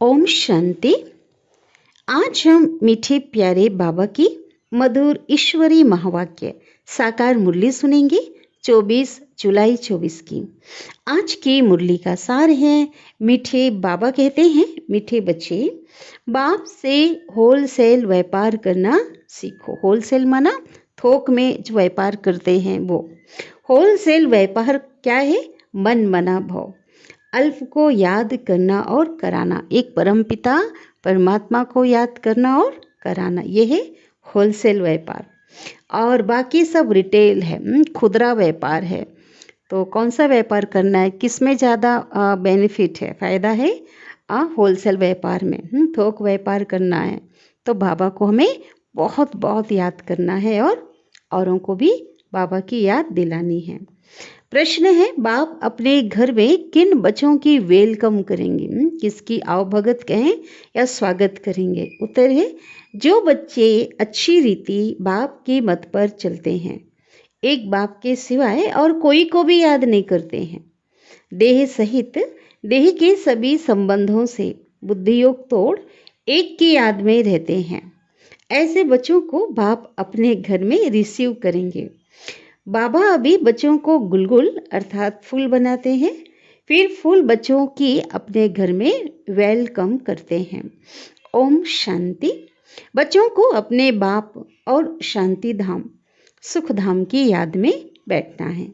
ओम शांति। आज हम मीठे प्यारे बाबा की मधुर ईश्वरी महावाक्य साकार मुरली सुनेंगे 24 जुलाई 24 की। आज की मुरली का सार है, मीठे बाबा कहते हैं, मीठे बच्चे बाप से होलसेल व्यापार करना सीखो। होलसेल माना थोक में जो व्यापार करते हैं वो। होलसेल व्यापार क्या है? मन मना भाव, अल्प को याद करना और कराना, एक परम पिता परमात्मा को याद करना और कराना, ये है होलसेल व्यापार। और बाकी सब रिटेल है, खुदरा व्यापार है। तो कौन सा व्यापार करना है, किस में ज़्यादा बेनिफिट है, फ़ायदा है? होलसेल व्यापार में। थोक व्यापार करना है तो बाबा को हमें बहुत बहुत याद करना है और औरों को भी बाबा की याद दिलानी है। प्रश्न है, बाप अपने घर में किन बच्चों की वेलकम करेंगे? किसकी आवभगत कहें या स्वागत करेंगे? उत्तर है, जो बच्चे अच्छी रीति बाप की मत पर चलते हैं, एक बाप के सिवाय और कोई को भी याद नहीं करते हैं, देह सहित देह के सभी संबंधों से बुद्धि योग तोड़ एक की याद में रहते हैं, ऐसे बच्चों को बाप अपने घर में रिसीव करेंगे। बाबा अभी बच्चों को गुलगुल अर्थात फूल बनाते हैं, फिर फूल बच्चों की अपने घर में वेलकम करते हैं। ओम शांति। बच्चों को अपने बाप और शांति धाम सुख धाम की याद में बैठना है।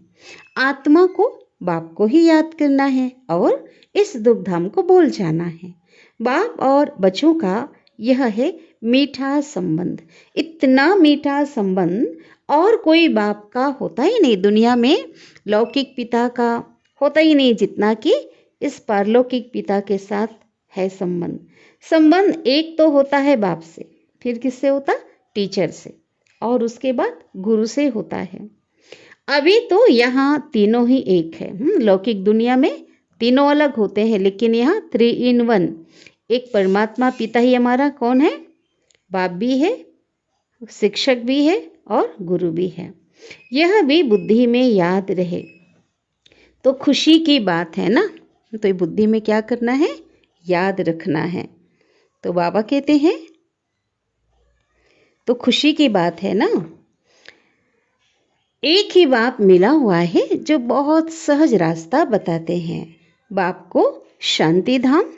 आत्मा को बाप को ही याद करना है और इस दुख धाम को भूल जाना है। बाप और बच्चों का यह है मीठा संबंध, इतना मीठा संबंध और कोई बाप का होता ही नहीं दुनिया में, लौकिक पिता का होता ही नहीं जितना कि इस पारलौकिक पिता के साथ है संबंध। संबंध एक तो होता है बाप से, फिर किससे होता? टीचर से, और उसके बाद गुरु से होता है। अभी तो यहाँ तीनों ही एक है। लौकिक दुनिया में तीनों अलग होते हैं, लेकिन यहाँ 3 in 1, एक परमात्मा पिता ही हमारा कौन है? बाप भी है, शिक्षक भी है और गुरु भी है। यह भी बुद्धि में याद रहे तो खुशी की बात है ना। तो ये बुद्धि में क्या करना है? याद रखना है। तो बाबा कहते हैं तो खुशी की बात है ना। एक ही बाप मिला हुआ है जो बहुत सहज रास्ता बताते हैं। बाप को शांति धाम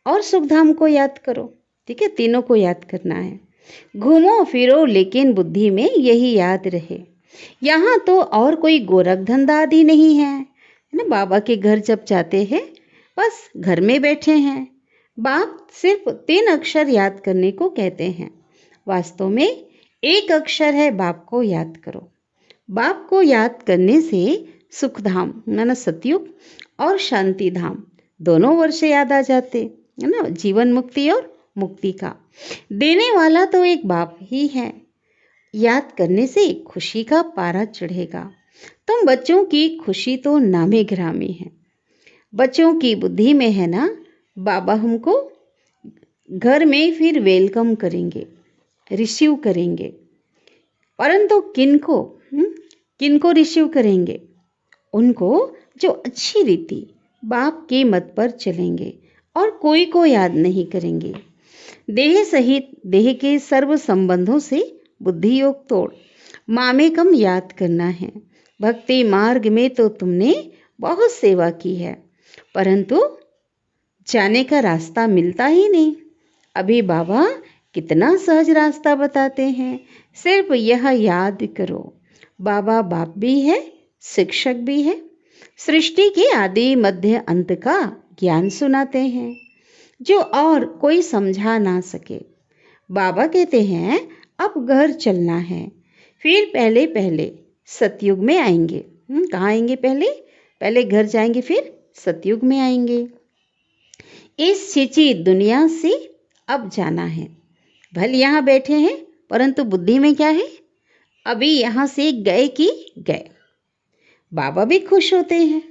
और सुख धाम को याद करो। ठीक है, तीनों को याद करना है। घूमो फिरो लेकिन बुद्धि में यही याद रहे। यहाँ तो और कोई गोरख धंधा आदि नहीं है ना। बाबा के घर जब जाते हैं बस घर में बैठे हैं। बाप सिर्फ 3 अक्षर याद करने को कहते हैं। वास्तव में एक अक्षर है, बाप को याद करो। बाप को याद करने से सुख धाम माना सतयुग और शांति धाम दोनों वर्ष याद आ जाते है ना। जीवन मुक्ति और मुक्ति का देने वाला तो एक बाप ही है। याद करने से खुशी का पारा चढ़ेगा। तुम बच्चों की खुशी तो नामे ग्रामी है, बच्चों की बुद्धि में है ना। बाबा हमको घर में फिर वेलकम करेंगे, रिसीव करेंगे, परंतु किनको रिसीव करेंगे? उनको जो अच्छी रीति बाप की मत पर चलेंगे और कोई को याद नहीं करेंगे। देह सहित देह के सर्व संबंधों से बुद्धि योग तोड़ मामेकम याद करना है। भक्ति मार्ग में तो तुमने बहुत सेवा की है, परंतु जाने का रास्ता मिलता ही नहीं। अभी बाबा कितना सहज रास्ता बताते हैं, सिर्फ यह याद करो। बाबा बाप भी है, शिक्षक भी है, सृष्टि के आदि मध्य अंत का ज्ञान सुनाते हैं जो और कोई समझा ना सके। बाबा कहते हैं अब घर चलना है, फिर पहले पहले सतयुग में आएंगे। कहाँ आएंगे? पहले घर जाएंगे, फिर सतयुग में आएंगे। इस छिची दुनिया से अब जाना है। भले यहाँ बैठे हैं परंतु बुद्धि में क्या है? अभी यहाँ से गए कि गए। बाबा भी खुश होते हैं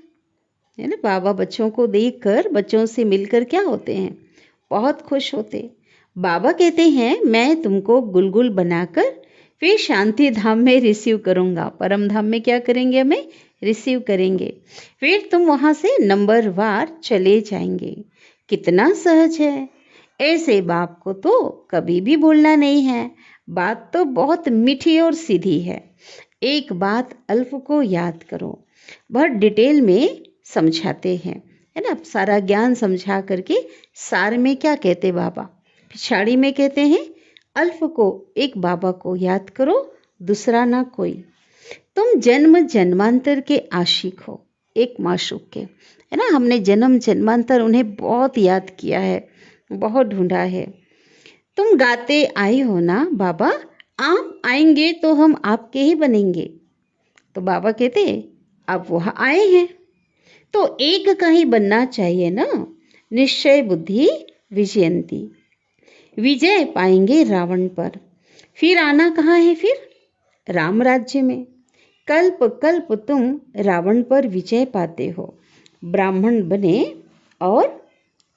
है ना। बाबा बच्चों को देखकर, बच्चों से मिलकर क्या होते हैं? बहुत खुश होते। बाबा कहते हैं मैं तुमको गुलगुल बनाकर फिर शांति धाम में रिसीव करूँगा। परम धाम में क्या करेंगे? हमें रिसीव करेंगे। फिर तुम वहाँ से नंबर वार चले जाएंगे। कितना सहज है। ऐसे बाप को तो कभी भी भूलना नहीं है। बात तो बहुत मीठी और सीधी है। एक बात अल्फ को याद करो। बहुत डिटेल में समझाते हैं, है ना। सारा ज्ञान समझा करके सार में क्या कहते बाबा, पिछाड़ी में कहते हैं अल्फ को एक बाबा को याद करो, दूसरा ना कोई। तुम जन्म जन्मांतर के आशिक हो, एक माशूक के, है ना। हमने जन्म जन्मांतर उन्हें बहुत याद किया है, बहुत ढूंढा है। तुम गाते आए हो ना बाबा, आप आएंगे तो हम आपके ही बनेंगे। तो बाबा कहते आप वहाँ आए हैं तो एक का ही बनना चाहिए ना। निश्चय बुद्धि विजयंती, विजय पाएंगे रावण पर। फिर आना कहाँ है, फिर राम राज्य में। कल्प कल्प तुम रावण पर विजय पाते हो। ब्राह्मण बने और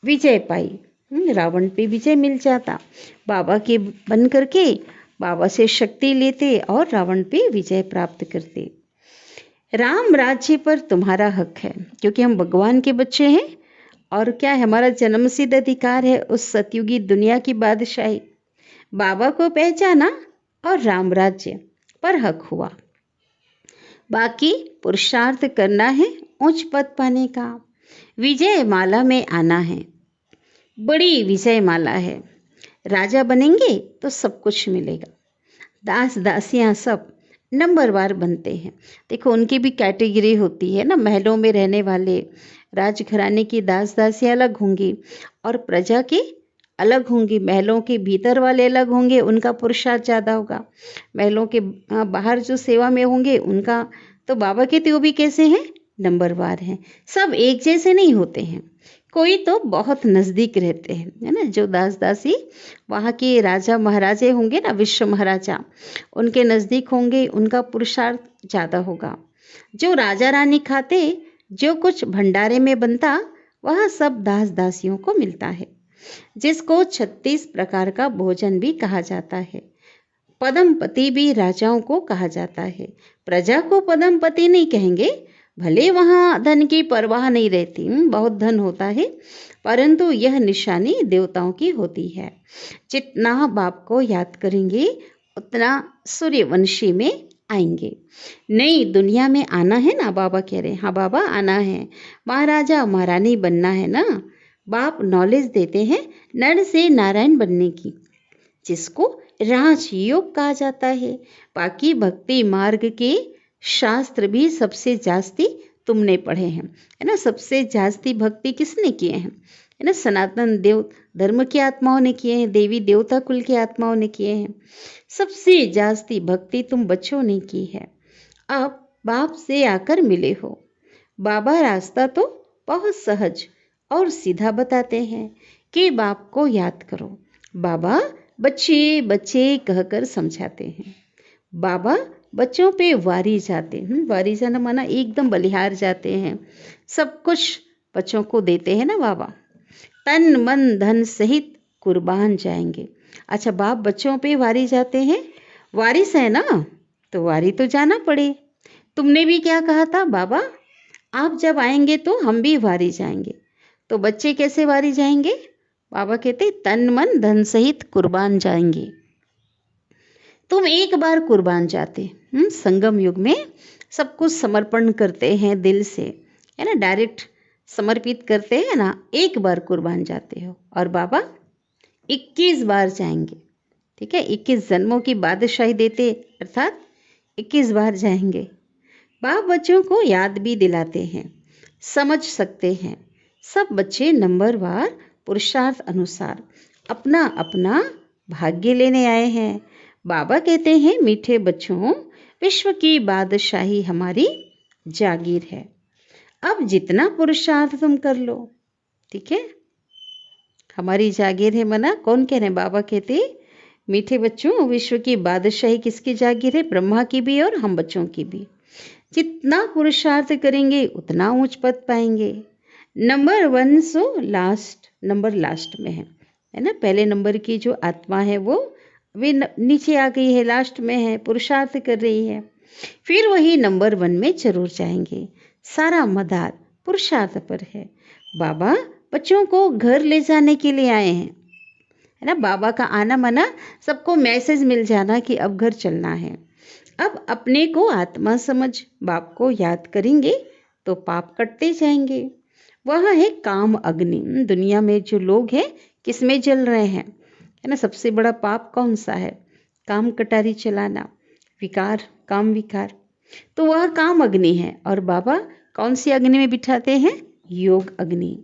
विजय पाई, रावण पे विजय मिल जाता। बाबा के बन करके बाबा से शक्ति लेते और रावण पे विजय प्राप्त करते। राम राज्य पर तुम्हारा हक है, क्योंकि हम भगवान के बच्चे हैं। और क्या है, हमारा जन्मसिद्ध अधिकार है उस सतयुगी दुनिया की बादशाही। बाबा को पहचाना और राम राज्य पर हक हुआ। बाकी पुरुषार्थ करना है उच्च पद पाने का। विजय माला में आना है, बड़ी विजय माला है। राजा बनेंगे तो सब कुछ मिलेगा। दास दासियां सब नंबरवार बनते हैं। देखो उनकी भी कैटेगरी होती है ना। महलों में रहने वाले राजघराने की दास दासियां अलग होंगी और प्रजा के अलग होंगी। महलों के भीतर वाले अलग होंगे, उनका पुरुषार्थ ज़्यादा होगा। महलों के बाहर जो सेवा में होंगे उनका, तो बाबा के तो भी कैसे हैं, नंबरवार हैं। सब एक जैसे नहीं होते हैं, कोई तो बहुत नज़दीक रहते हैं, है ना। जो दास दासी वहाँ के राजा महाराजे होंगे ना, विश्व महाराजा, उनके नज़दीक होंगे, उनका पुरुषार्थ ज़्यादा होगा। जो राजा रानी खाते, जो कुछ भंडारे में बनता, वह सब दास दासियों को मिलता है, जिसको 36 प्रकार का भोजन भी कहा जाता है। पद्मपति भी राजाओं को कहा जाता है। प्रजा को पद्मपति नहीं कहेंगे, भले वहाँ धन की परवाह नहीं रहती, बहुत धन होता है, परंतु यह निशानी देवताओं की होती है। जितना बाप को याद करेंगे उतना सूर्यवंशी में आएंगे। नई दुनिया में आना है ना, बाबा कह रहे हैं। हाँ बाबा आना है, महाराजा महारानी बनना है ना। बाप नॉलेज देते हैं नर से नारायण बनने की, जिसको राजयोग कहा जाता है। बाकी भक्ति मार्ग के शास्त्र भी सबसे जास्ती तुमने पढ़े हैं, है ना। सबसे जास्ती भक्ति किसने किए हैं, है ना। सनातन देव धर्म की आत्माओं ने किए हैं, देवी देवता कुल की आत्माओं ने किए हैं। सबसे जास्ती भक्ति तुम बच्चों ने की है। अब बाप से आकर मिले हो। बाबा रास्ता तो बहुत सहज और सीधा बताते हैं कि बाप को याद करो। बाबा बच्चे बच्चे कहकर समझाते हैं। बाबा बच्चों पे वारी जाते हैं। वारी जाना माना एकदम बलिहार जाते हैं, सब कुछ बच्चों को देते हैं ना बाबा। तन मन धन सहित कुर्बान जाएंगे। अच्छा, बाप बच्चों पे वारी जाते हैं, वारिस है ना, तो वारी तो जाना पड़े। तुमने भी क्या कहा था बाबा, आप जब आएंगे तो हम भी वारी जाएंगे। तो बच्चे कैसे वारी जाएंगे, बाबा कहते तन मन धन सहित कुर्बान जाएंगे। तुम एक बार कुर्बान जाते, संगम युग में सब कुछ समर्पण करते हैं दिल से, है ना, डायरेक्ट समर्पित करते हैं ना। एक बार कुर्बान जाते हो और बाबा 21 बार जाएंगे। ठीक है, 21 जन्मों की बादशाही देते, अर्थात 21 बार जाएंगे। बाप बच्चों को याद भी दिलाते हैं, समझ सकते हैं। सब बच्चे नंबरवार पुरुषार्थ अनुसार अपना अपना भाग्य लेने आए हैं। बाबा कहते हैं मीठे बच्चों, विश्व की बादशाही हमारी जागीर है। अब जितना पुरुषार्थ तुम कर लो, ठीक है, हमारी जागीर है। मना कौन कह रहे हैं, बाबा कहते मीठे बच्चों, विश्व की बादशाही किसकी जागीर है, ब्रह्मा की भी और हम बच्चों की भी। जितना पुरुषार्थ करेंगे उतना ऊंच पद पाएंगे। Number 1 so last number last में है ना। पहले नंबर की जो आत्मा है वो वे नीचे आ गई है, लास्ट में है, पुरुषार्थ कर रही है। फिर वही नंबर 1 में जरूर जाएंगे। सारा मदार पुरुषार्थ पर है। बाबा बच्चों को घर ले जाने के लिए आए हैं, है ना। बाबा का आना माना सबको मैसेज मिल जाना कि अब घर चलना है। अब अपने को आत्मा समझ बाप को याद करेंगे तो पाप कटते जाएंगे। वह है काम अग्नि। दुनिया में जो लोग हैं किस में जल रहे हैं, है ना। सबसे बड़ा पाप कौन सा है? काम कटारी चलाना, विकार, काम विकार। तो वह काम अग्नि है। और बाबा कौन सी अग्नि में बिठाते हैं? योग अग्नि।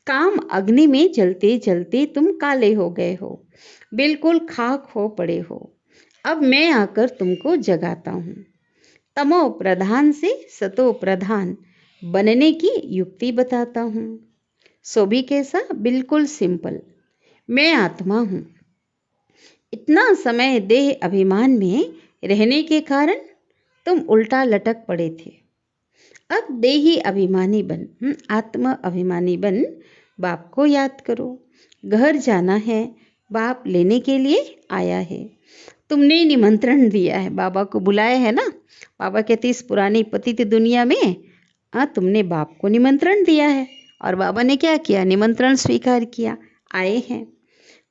काम अग्नि में जलते जलते तुम काले हो गए हो, बिल्कुल खाक हो पड़े हो। अब मैं आकर तुमको जगाता हूँ। तमो प्रधान से सतो प्रधान बनने की युक्ति बताता हूँ। सो भी कैसा? बिल्कुल सिंपल। मैं आत्मा हूँ। इतना समय देह अभिमान में रहने के कारण तुम उल्टा लटक पड़े थे। अब देही अभिमानी बन, आत्म अभिमानी बन बाप को याद करो। घर जाना है, बाप लेने के लिए आया है। तुमने निमंत्रण दिया है, बाबा को बुलाया है ना। बाबा कहते इस पुरानी पतित दुनिया में तुमने बाप को निमंत्रण दिया है। और बाबा ने क्या किया? निमंत्रण स्वीकार किया, आए हैं।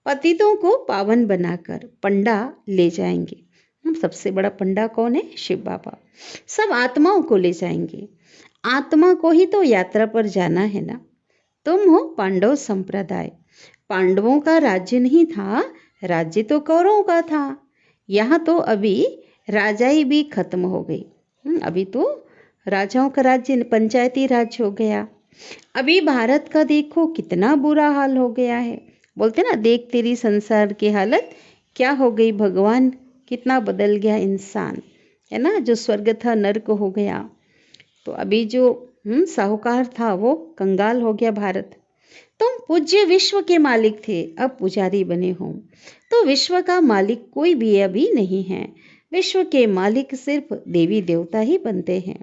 पतितों को पावन बनाकर पंडा ले जाएंगे। सबसे बड़ा पंडा कौन है? शिव बाबा। सब आत्माओं को ले जाएंगे। आत्मा को ही तो यात्रा पर जाना है ना। तुम हो पांडव संप्रदाय। पांडवों का राज्य नहीं था, राज्य तो कौरवों का था। यहाँ तो अभी राजाई भी खत्म हो गई। अभी तो राजाओं का राज्य पंचायती राज हो गया। अभी भारत का देखो कितना बुरा हाल हो गया है। बोलते ना, देख तेरी संसार की हालत क्या हो गई भगवान, कितना बदल गया इंसान, है ना। जो स्वर्ग था नर्क हो गया। तो अभी जो साहूकार था वो कंगाल हो गया भारत। तुम पूज्य विश्व के मालिक थे, अब पुजारी बने हो। तो विश्व का मालिक कोई भी अभी नहीं है। विश्व के मालिक सिर्फ देवी देवता ही बनते हैं।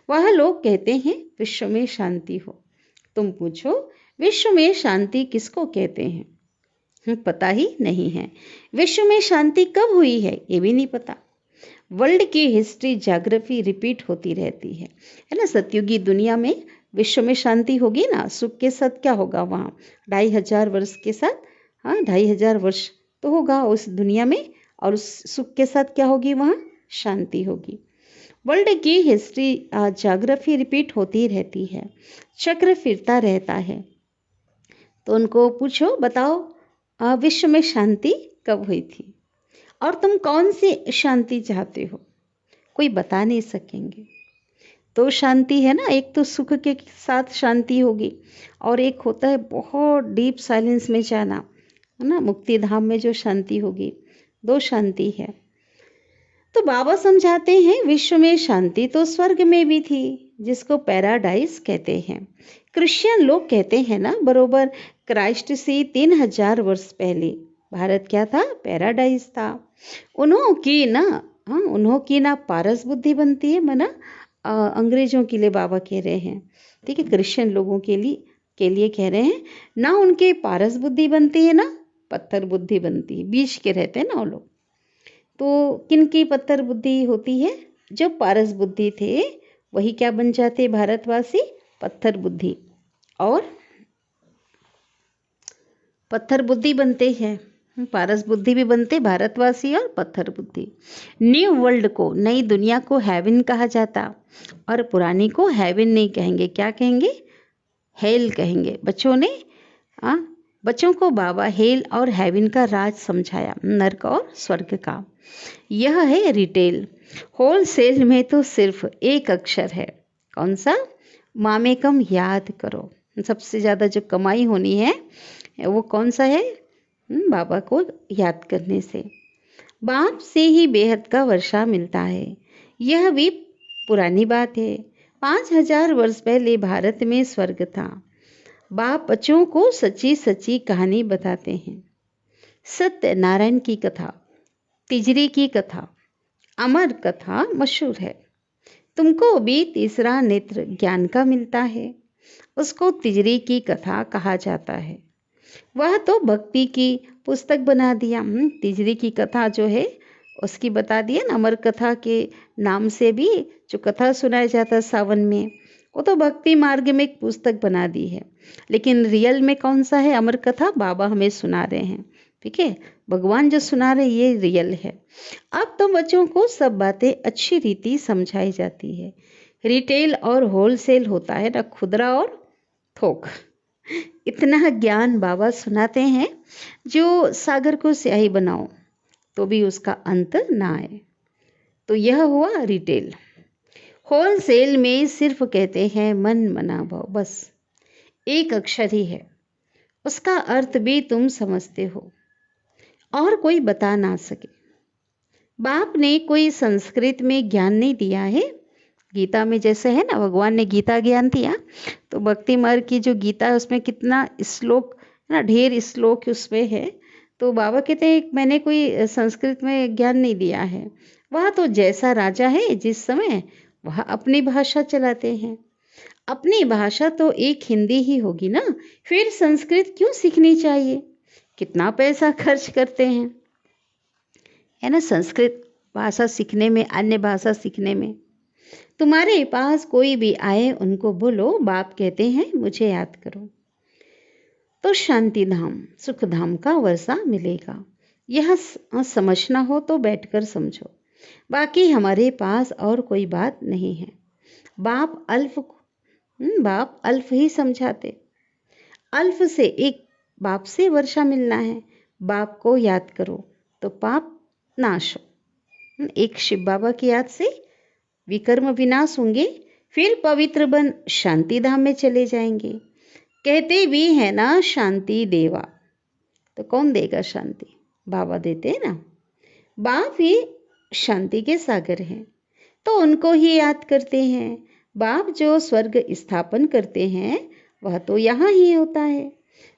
वह लोग कहते हैं विश्व में शांति हो। तुम पूछो विश्व में शांति किसको कहते हैं? पता ही नहीं है। विश्व में शांति कब हुई है ये भी नहीं पता। वर्ल्ड की हिस्ट्री ज्योग्राफी रिपीट होती रहती है ना। सतयुगी दुनिया में विश्व में शांति होगी ना, सुख के साथ क्या होगा वहाँ? 2500 वर्ष के साथ, 2500 वर्ष तो होगा उस दुनिया में, और उस सुख के साथ क्या होगी वहाँ? शांति होगी। वर्ल्ड की हिस्ट्री ज्योग्राफी रिपीट होती रहती है, चक्र फिरता रहता है। तो उनको पूछो, बताओ विश्व में शांति कब हुई थी? और तुम कौन सी शांति चाहते हो? कोई बता नहीं सकेंगे। तो शांति है ना, एक तो सुख के साथ शांति होगी, और एक होता है बहुत डीप साइलेंस में जाना, है ना, मुक्ति धाम में जो शांति होगी। दो शांति है। तो बाबा समझाते हैं विश्व में शांति तो स्वर्ग में भी थी, जिसको पैराडाइज कहते हैं। क्रिश्चियन लोग कहते हैं ना, बरोबर क्राइस्ट से 3000 वर्ष पहले भारत क्या था? पैराडाइज था। उन्हों की ना पारस बुद्धि बनती है, मना अंग्रेजों के लिए बाबा कह रहे हैं, ठीक है, क्रिश्चियन लोगों के लिए कह रहे हैं ना। उनके पारस बुद्धि बनती है ना पत्थर बुद्धि बनती है। बीच के रहते हैं ना वो लोग। तो किनकी पत्थर बुद्धि होती है? जो पारस बुद्धि थे वही क्या बन जाते भारतवासी? पत्थर बुद्धि, और पत्थर बुद्धि बनते हैं। पारस बुद्धि भी बनते भारतवासी और पत्थर बुद्धि। न्यू वर्ल्ड को, नई दुनिया को हेवन कहा जाता, और पुरानी को हेवन नहीं कहेंगे। क्या कहेंगे? हेल कहेंगे। बच्चों को बाबा हेल और हेवन का राज समझाया, नर्क और स्वर्ग का। यह है रिटेल। होलसेल में तो सिर्फ एक अक्षर है। कौन सा? मामेकम याद करो। सबसे ज़्यादा जो कमाई होनी है वो कौन सा है? बाबा को याद करने से। बाप से ही बेहद का वर्षा मिलता है। यह भी पुरानी बात है। 5000 वर्ष पहले भारत में स्वर्ग था। बाप बच्चों को सच्ची सच्ची कहानी बताते हैं। सत्यनारायण की कथा, तिजरी की कथा, अमर कथा मशहूर है। तुमको भी तीसरा नेत्र ज्ञान का मिलता है, उसको तिजरी की कथा कहा जाता है। वह तो भक्ति की पुस्तक बना दिया। तिजरी की कथा जो है उसकी बता दिया ना, अमर कथा के नाम से भी जो कथा सुनाया जाता है सावन में, वो तो भक्ति मार्ग में एक पुस्तक बना दी है, लेकिन रियल में कौन सा है? अमर कथा बाबा हमें सुना रहे हैं। ठीक है, भगवान जो सुना रहे ये रियल है। अब तो बच्चों को सब बातें अच्छी रीति समझाई जाती है। रिटेल और होलसेल होता है ना, खुदरा और थोक। इतना ज्ञान बाबा सुनाते हैं जो सागर को स्याही बनाओ तो भी उसका अंत ना आए। तो यह हुआ रिटेल। होलसेल में सिर्फ कहते हैं मन मना भाव, बस एक अक्षर ही है, उसका अर्थ भी तुम समझते हो और कोई बता ना सके। बाप ने कोई संस्कृत में ज्ञान नहीं दिया है। गीता में जैसे है ना, भगवान ने गीता ज्ञान दिया, तो भक्ति मार्ग की जो गीता है उसमें कितना श्लोक है ना, ढेर श्लोक उसमें है। तो बाबा कहते हैं मैंने कोई संस्कृत में ज्ञान नहीं दिया है। वह तो जैसा राजा है जिस समय वह अपनी भाषा चलाते हैं। अपनी भाषा तो एक हिंदी ही होगी ना, फिर संस्कृत क्यों सीखनी चाहिए? कितना पैसा खर्च करते हैं, है ना, संस्कृत भाषा सीखने में, अन्य भाषा सीखने में। तुम्हारे पास कोई भी आए उनको बोलो बाप कहते हैं मुझे याद करो, तो शांति धाम सुख धाम का वर्षा मिलेगा। यह समझना हो तो बैठकर समझो, बाकी हमारे पास और कोई बात नहीं है। बाप अल्फ ही समझाते। अल्फ से एक बाप से वर्षा मिलना है। बाप को याद करो तो पाप नाश हो। एक शिव बाबा की याद से विकर्म विनाश होंगे, फिर पवित्र बन शांति धाम में चले जाएंगे। कहते भी है ना शांति देवा, तो कौन देगा शांति? बाबा देते हैं ना। बाप ही शांति के सागर हैं, तो उनको ही याद करते हैं। बाप जो स्वर्ग स्थापन करते हैं वह तो यहाँ ही होता है।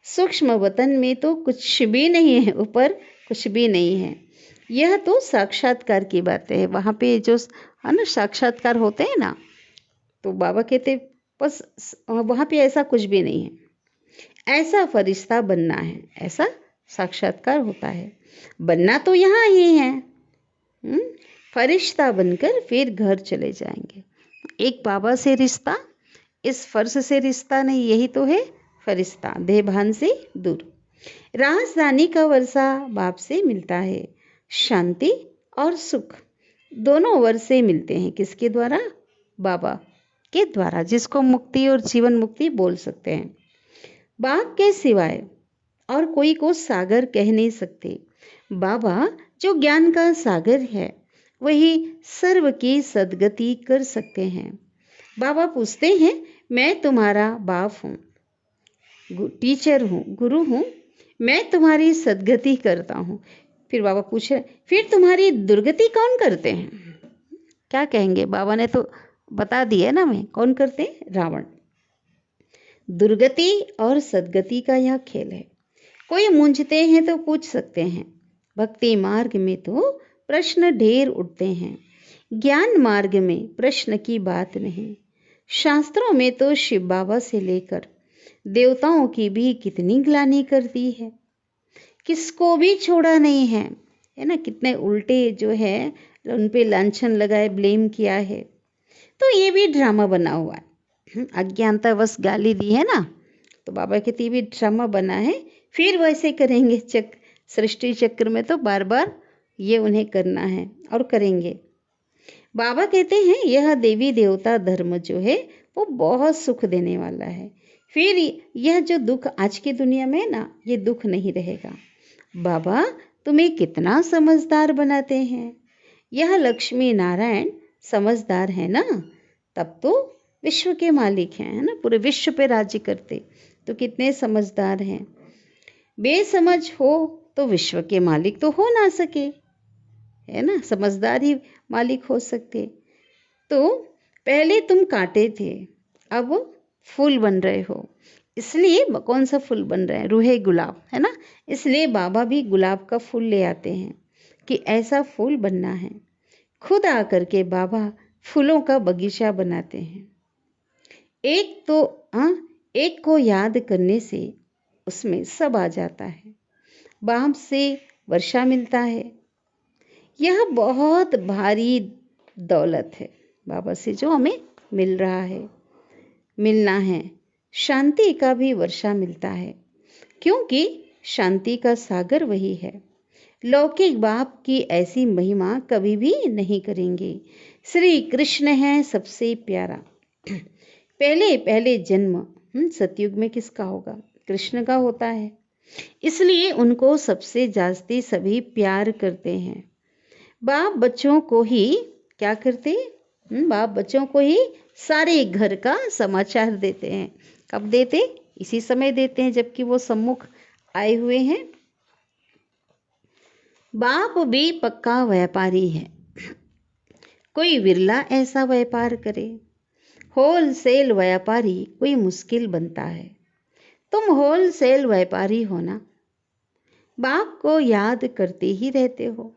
सूक्ष्म वतन में तो कुछ भी नहीं है, ऊपर कुछ भी नहीं है। यह तो साक्षात्कार की बात है। वहाँ पे जो है ना साक्षात्कार होते हैं ना, तो बाबा कहते बस वहाँ पे ऐसा कुछ भी नहीं है। ऐसा फरिश्ता बनना है, ऐसा साक्षात्कार होता है। बनना तो यहाँ ही है। फरिश्ता बनकर फिर घर चले जाएंगे। एक बाबा से रिश्ता, इस फर्श से रिश्ता नहीं, यही तो है फरिश्ता, देह भान से दूर। राजधानी का वर्षा बाप से मिलता है। शांति और सुख दोनों वर्षे मिलते हैं। किसके द्वारा? बाबा के द्वारा, जिसको मुक्ति और जीवन मुक्ति बोल सकते हैं। बाप के सिवाय और कोई को सागर कह नहीं सकते। बाबा जो ज्ञान का सागर है वही सर्व की सद्गति कर सकते हैं। बाबा पूछते हैं मैं तुम्हारा बाप हूँ, टीचर हूँ, गुरु हूँ, मैं तुम्हारी सद्गति करता हूँ। फिर बाबा पूछ रहे फिर तुम्हारी दुर्गति कौन करते हैं? क्या कहेंगे? बाबा ने तो बता दिया ना, मैं कौन करते हैं? रावण। दुर्गति और सद्गति का यह खेल है। कोई मूंझते हैं तो पूछ सकते हैं। भक्ति मार्ग में तो प्रश्न ढेर उठते हैं, ज्ञान मार्ग में प्रश्न की बात नहीं। शास्त्रों में तो शिव बाबा से लेकर देवताओं की भी कितनी ग्लानि कर दी है, किसको भी छोड़ा नहीं है, है ना। कितने उल्टे जो है उन पे लांछन लगाए, ब्लेम किया है। तो ये भी ड्रामा बना हुआ है। अज्ञानता बस गाली दी है ना, तो बाबा कहते भी ड्रामा बना है, फिर वैसे करेंगे। सृष्टि चक्र में तो बार बार ये उन्हें करना है और करेंगे। बाबा कहते हैं यह देवी देवता धर्म जो है वो बहुत सुख देने वाला है। फिर यह जो दुख आज की दुनिया में है ना, ये दुख नहीं रहेगा। बाबा तुम्हें कितना समझदार बनाते हैं। यह लक्ष्मी नारायण समझदार है ना, तब तो विश्व के मालिक हैं, है ना, पूरे विश्व पे राज्य करते, तो कितने समझदार हैं। बेसमझ हो तो विश्व के मालिक तो हो ना सके, है ना, समझदार ही मालिक हो सकते। तो पहले तुम कांटे थे, अब फूल बन रहे हो। इसलिए कौन सा फूल बन रहा है? रूहे गुलाब, है ना। इसलिए बाबा भी गुलाब का फूल ले आते हैं कि ऐसा फूल बनना है। खुद आकर के बाबा फूलों का बगीचा बनाते हैं। एक को याद करने से उसमें सब आ जाता है। बाप से वर्षा मिलता है, यह बहुत भारी दौलत है बाबा से जो हमें मिल रहा है। मिलना है, शांति का भी वर्षा मिलता है, क्योंकि शांति का सागर वही है। लौकिक बाप की ऐसी महिमा कभी भी नहीं करेंगे। श्री कृष्ण है सबसे प्यारा। पहले पहले जन्म सतयुग में किसका होगा? कृष्ण का होता है, इसलिए उनको सबसे जास्ती सभी प्यार करते हैं। बाप बच्चों को ही क्या करते? बाप बच्चों को ही सारे घर का समाचार देते हैं। कब देते? इसी समय देते हैं जबकि वो सम्मुख आए हुए हैं। बाप भी पक्का व्यापारी है, कोई विरला ऐसा व्यापार करे। होलसेल व्यापारी कोई मुश्किल बनता है। तुम होलसेल व्यापारी हो ना, बाप को याद करते ही रहते हो।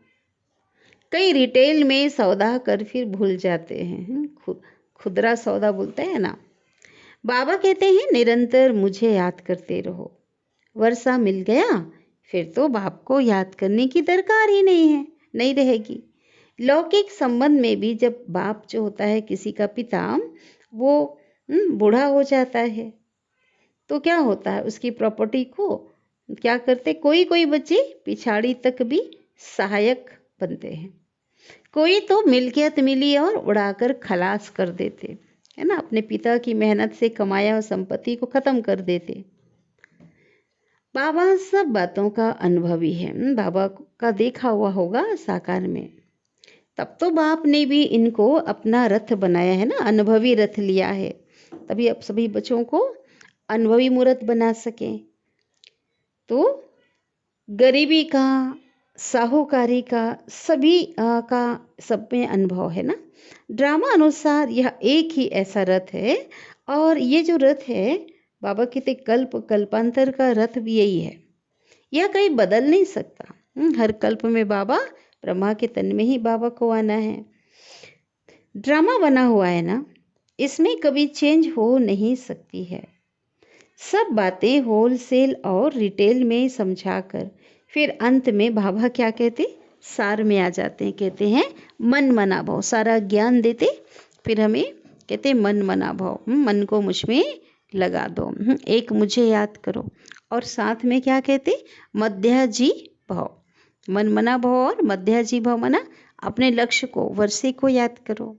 कई रिटेल में सौदा कर फिर भूल जाते हैं, खुदरा सौदा बोलते हैं ना। बाबा कहते हैं निरंतर मुझे याद करते रहो। वर्षा मिल गया फिर तो बाप को याद करने की दरकार ही नहीं रहेगी। लौकिक संबंध में भी जब बाप जो होता है किसी का पिता, वो बूढ़ा हो जाता है तो क्या होता है, उसकी प्रॉपर्टी को क्या करते? कोई कोई बच्चे पिछाड़ी तक भी सहायक बनते हैं। कोई तो मिल्कियत मिली और उड़ाकर खलास कर देते है ना, अपने पिता की मेहनत से कमाया हुआ संपत्ति को खत्म कर देते। बाबा सब बातों का अनुभवी है, बाबा का देखा हुआ होगा साकार में। तब तो बाप ने भी इनको अपना रथ बनाया है ना, अनुभवी रथ लिया है, तभी अब सभी बच्चों को अनुभवी मूर्त बना सके। तो गरीबी का, साहूकारी का, सभी का सब में अनुभव है ना। ड्रामा अनुसार यह एक ही ऐसा रथ है, और ये जो रथ है बाबा कहते कल्प कल्पांतर का रथ भी यही है, यह कहीं बदल नहीं सकता। हर कल्प में बाबा, ब्रह्मा के तन में ही बाबा को आना है। ड्रामा बना हुआ है ना, इसमें कभी चेंज हो नहीं सकती है। सब बातें होलसेल और रिटेल में समझाकर फिर अंत में बाबा क्या कहते? सार में आ जाते हैं। कहते हैं मन मना भाव, सारा ज्ञान देते फिर हमें कहते मन मना भाव, मन को मुझ में लगा दो, एक मुझे याद करो। और साथ में क्या कहते? मध्याजी भाव, मन मना भाव और मध्याजी भाव मना अपने लक्ष्य को, वर्षे को याद करो।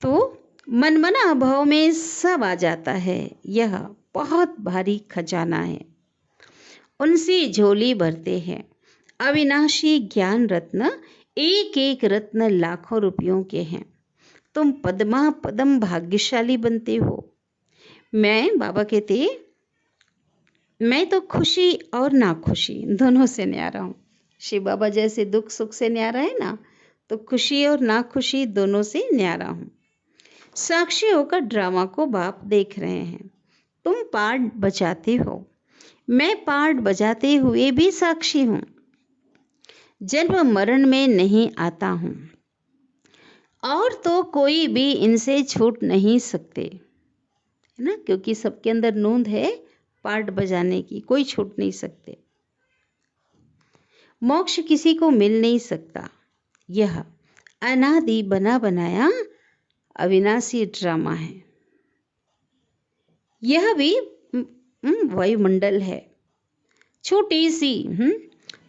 तो मनमना भाव में सब आ जाता है। यह बहुत भारी खजाना है, उनसे झोली भरते हैं। अविनाशी ज्ञान रत्न, एक एक रत्न लाखों रुपयों के हैं। तुम पद्मा पदम भाग्यशाली बनते हो। मैं, बाबा कहते, मैं तो खुशी और नाखुशी दोनों से न्यारा हूँ। शिव बाबा जैसे दुख सुख से न्यारा है ना, तो खुशी और नाखुशी दोनों से न्यारा हूँ। साक्षी होकर ड्रामा को बाप देख रहे हैं। तुम पार्ट बजाते हो, मैं पार्ट बजाते हुए भी साक्षी हूँ। जन्म मरण में नहीं आता हूँ, और तो कोई भी इनसे छूट नहीं सकते है ना, क्योंकि सबके अंदर नूंद है पार्ट बजाने की, कोई छूट नहीं सकते। मोक्ष किसी को मिल नहीं सकता। यह अनादि बना बनाया अविनाशी ड्रामा है। यह भी वायुमंडल है, छोटी सी।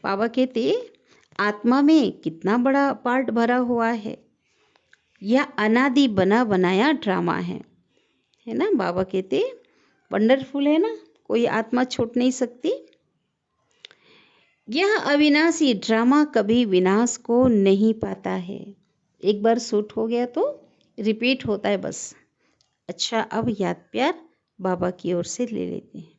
बाबा कहते आत्मा में कितना बड़ा पार्ट भरा हुआ है। यह अनादि बना बनाया ड्रामा है ना। बाबा कहते वंडरफुल है ना, कोई आत्मा छूट नहीं सकती। यह अविनाशी ड्रामा कभी विनाश को नहीं पाता है। एक बार शूट हो गया तो रिपीट होता है बस। अच्छा, अब याद प्यार बाबा की ओर से ले लेते हैं।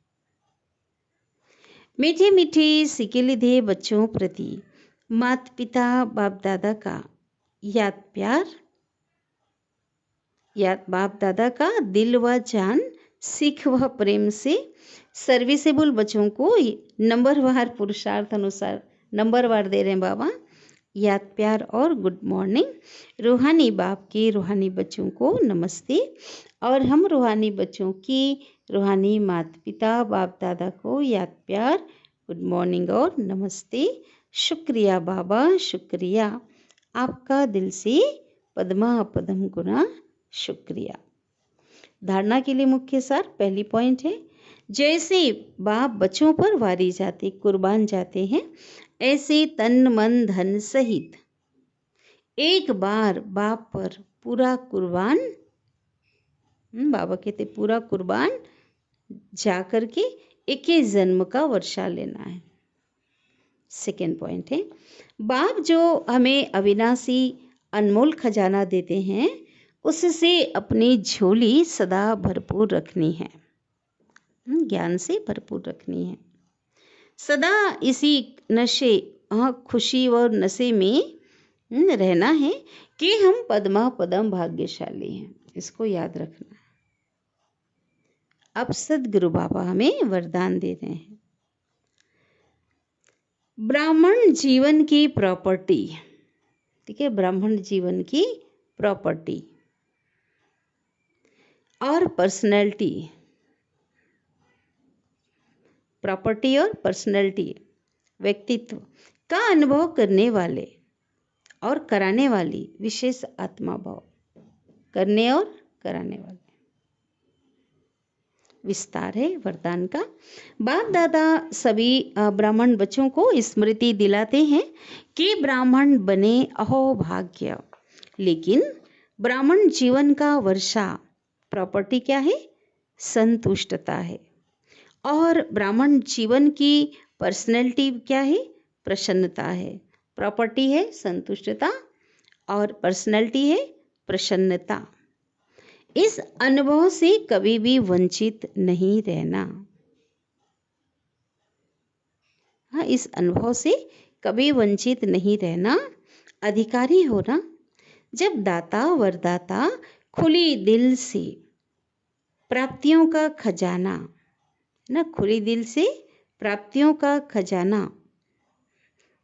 मीठी मीठी सिकेलिधे बच्चों प्रति माता पिता बाप दादा का याद प्यार, याद बाप दादा का दिल व जान, सीख व प्रेम से सर्विसेबल बच्चों को नंबरवार पुरुषार्थ अनुसार नंबरवार दे रहे हैं बाबा। याद प्यार और गुड मॉर्निंग। रूहानी बाप के रूहानी बच्चों को नमस्ते, और हम रूहानी बच्चों की रूहानी माता पिता बाप दादा को याद प्यार, गुड मॉर्निंग और नमस्ते। शुक्रिया बाबा, शुक्रिया आपका दिल से पद्मा पदम गुना शुक्रिया। धारणा के लिए मुख्य सार पहली पॉइंट है, जैसे बाप बच्चों पर वारी जाते कुर्बान जाते हैं, ऐसे तन मन धन सहित एक बार बाप पर पूरा कुर्बान, बाबा कहते पूरा कुर्बान जा करके एक ही जन्म का वर्षा लेना है। सेकेंड पॉइंट है, बाप जो हमें अविनाशी अनमोल खजाना देते हैं, उससे अपनी झोली सदा भरपूर रखनी है, ज्ञान से भरपूर रखनी है। सदा इसी नशे, खुशी और नशे में रहना है कि हम पद्मा पदम भाग्यशाली हैं, इसको याद रखना है। अब सदगुरु बाबा हमें वरदान दे रहे हैं। ब्राह्मण जीवन की प्रॉपर्टी, ठीक है, ब्राह्मण जीवन की प्रॉपर्टी और पर्सनैलिटी, प्रॉपर्टी और पर्सनैलिटी, व्यक्तित्व का अनुभव करने वाले और कराने वाली विशेष आत्मा भाव, करने और कराने वाले। विस्तार है वरदान का। बाप दादा सभी ब्राह्मण बच्चों को स्मृति दिलाते हैं कि ब्राह्मण बने अहो भाग्य, लेकिन ब्राह्मण जीवन का वर्षा प्रॉपर्टी क्या है? संतुष्टता है। और ब्राह्मण जीवन की पर्सनैलिटी क्या है? प्रसन्नता है। प्रॉपर्टी है संतुष्टता और पर्सनैलिटी है प्रसन्नता। इस अनुभव से कभी भी वंचित नहीं रहना। हाँ, इस अनुभव से कभी वंचित नहीं रहना, अधिकारी होना। जब दाता वरदाता खुली दिल से प्राप्तियों का खजाना, ना खुली दिल से प्राप्तियों का खजाना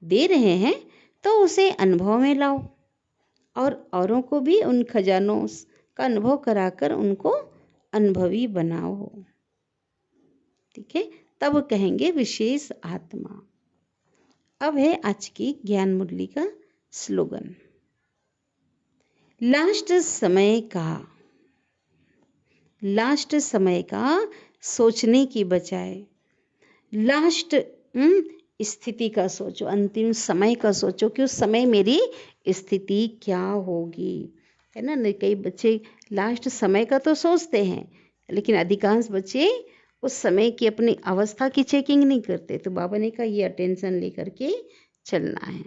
दे रहे हैं, तो उसे अनुभव में लाओ और औरों को भी उन खजानों का अनुभव कराकर उनको अनुभवी बनाओ। ठीक है, तब कहेंगे विशेष आत्मा। अब है आज की ज्ञान मुरली का स्लोगन। लास्ट समय का सोचने की बजाय लास्ट स्थिति का सोचो, अंतिम समय का सोचो कि उस समय मेरी स्थिति क्या होगी, है ना। कई बच्चे लास्ट समय का तो सोचते हैं, लेकिन अधिकांश बच्चे उस समय की अपनी अवस्था की चेकिंग नहीं करते। तो बाबा ने कहा ये अटेंशन लेकर के चलना है।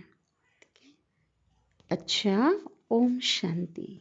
अच्छा, ओम शांति।